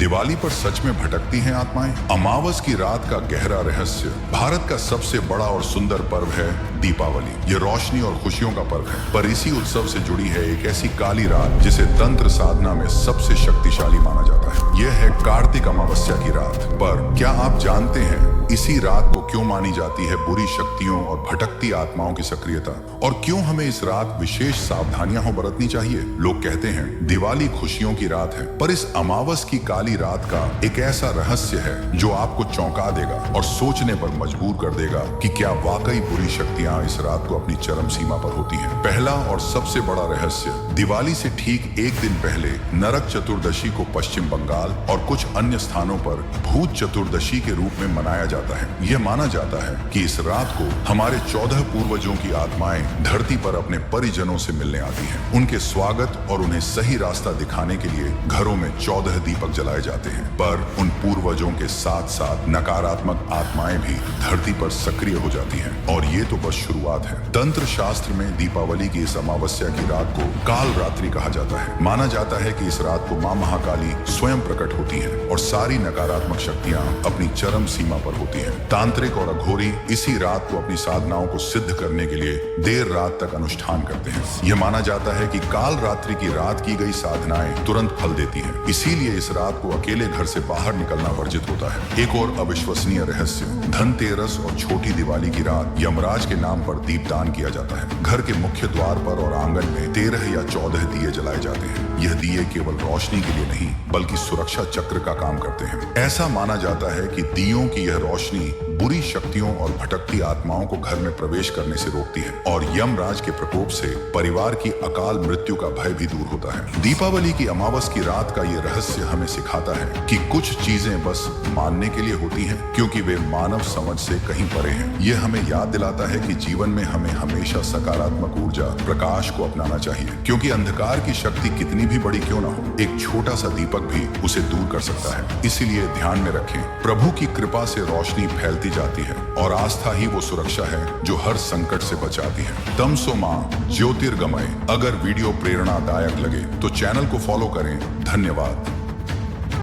दिवाली पर सच में भटकती हैं आत्माएं? अमावस की रात का गहरा रहस्य। भारत का सबसे बड़ा और सुंदर पर्व है दीपावली। ये रोशनी और खुशियों का पर्व है, पर इसी उत्सव से जुड़ी है एक ऐसी काली रात जिसे तंत्र साधना में सबसे शक्तिशाली माना जाता है। यह है कार्तिक अमावस्या की रात। पर क्या आप जानते हैं इसी रात को क्यों मानी जाती है बुरी शक्तियों और भटकती आत्माओं की सक्रियता, और क्यों हमें इस रात विशेष सावधानियां बरतनी चाहिए? लोग कहते हैं दिवाली खुशियों की रात है, पर इस अमावस की काली रात का एक ऐसा रहस्य है जो आपको चौंका देगा और सोचने पर मजबूर कर देगा कि क्या वाकई बुरी शक्तियां इस रात को अपनी चरम सीमा पर होती हैं। पहला और सबसे बड़ा रहस्य, दिवाली से ठीक एक दिन पहले नरक चतुर्दशी को पश्चिम बंगाल और कुछ अन्य स्थानों पर भूत चतुर्दशी के रूप में मनाया जाता है। यह माना जाता है कि इस रात को हमारे 14 पूर्वजों की आत्माएं धरती पर अपने परिजनों से मिलने आती हैं। उनके स्वागत और उन्हें सही रास्ता दिखाने के लिए घरों में 14 दीपक जलाए जाते हैं। पर उन पूर्वजों के साथ साथ नकारात्मक आत्माएं भी धरती पर सक्रिय हो जाती हैं, और ये तो बस शुरुआत है। तंत्र शास्त्र में दीपावली की इस अमावस्या की रात को काल रात्रि कहा जाता है। माना जाता है कि इस रात को मां महाकाली स्वयं प्रकट होती हैं और सारी नकारात्मक शक्तियां अपनी चरम सीमा पर होती हैं। तांत्रिक और अघोरी इसी रात को अपनी साधनाओं को सिद्ध करने के लिए देर रात तक अनुष्ठान करते हैं। यह माना जाता है कि काल रात्रि की रात की गई साधनाएं तुरंत फल देती हैं। इसीलिए इस रात को अकेले घर से बाहर निकलना वर्जित होता है। एक और अविश्वसनीय रहस्य, धनतेरस और छोटी दिवाली की रात यमराज के नाम पर दीपदान किया जाता है। घर के मुख्य द्वार पर और आंगन में 13 या 14 दिए जलाए जाते हैं। यह दिए केवल रोशनी के लिए नहीं बल्कि सुरक्षा चक्र का काम करते हैं। ऐसा माना जाता है कि दियों की यह रोशनी बुरी शक्तियों और भटकती आत्माओं को घर में प्रवेश करने से रोकती है, और यमराज के प्रकोप से परिवार की अकाल मृत्यु का भय भी दूर होता है। दीपावली की अमावस की रात का ये रहस्य हमें सिखाता है कि कुछ चीजें बस मानने के लिए होती हैं क्योंकि वे मानव समझ से कहीं परे हैं। यह हमें याद दिलाता है कि जीवन में हमें हमेशा सकारात्मक ऊर्जा, प्रकाश को अपनाना चाहिए, क्योंकि अंधकार की शक्ति कितनी भी बड़ी क्यों ना हो, एक छोटा सा दीपक भी उसे दूर कर सकता है। इसीलिए ध्यान में रखें, प्रभु की कृपा से रोशनी फैलती जाती है और आस्था ही वो सुरक्षा है जो हर संकट से बचाती है। तमसो मां ज्योतिर्गमय। अगर वीडियो प्रेरणादायक लगे तो चैनल को फॉलो करें। धन्यवाद।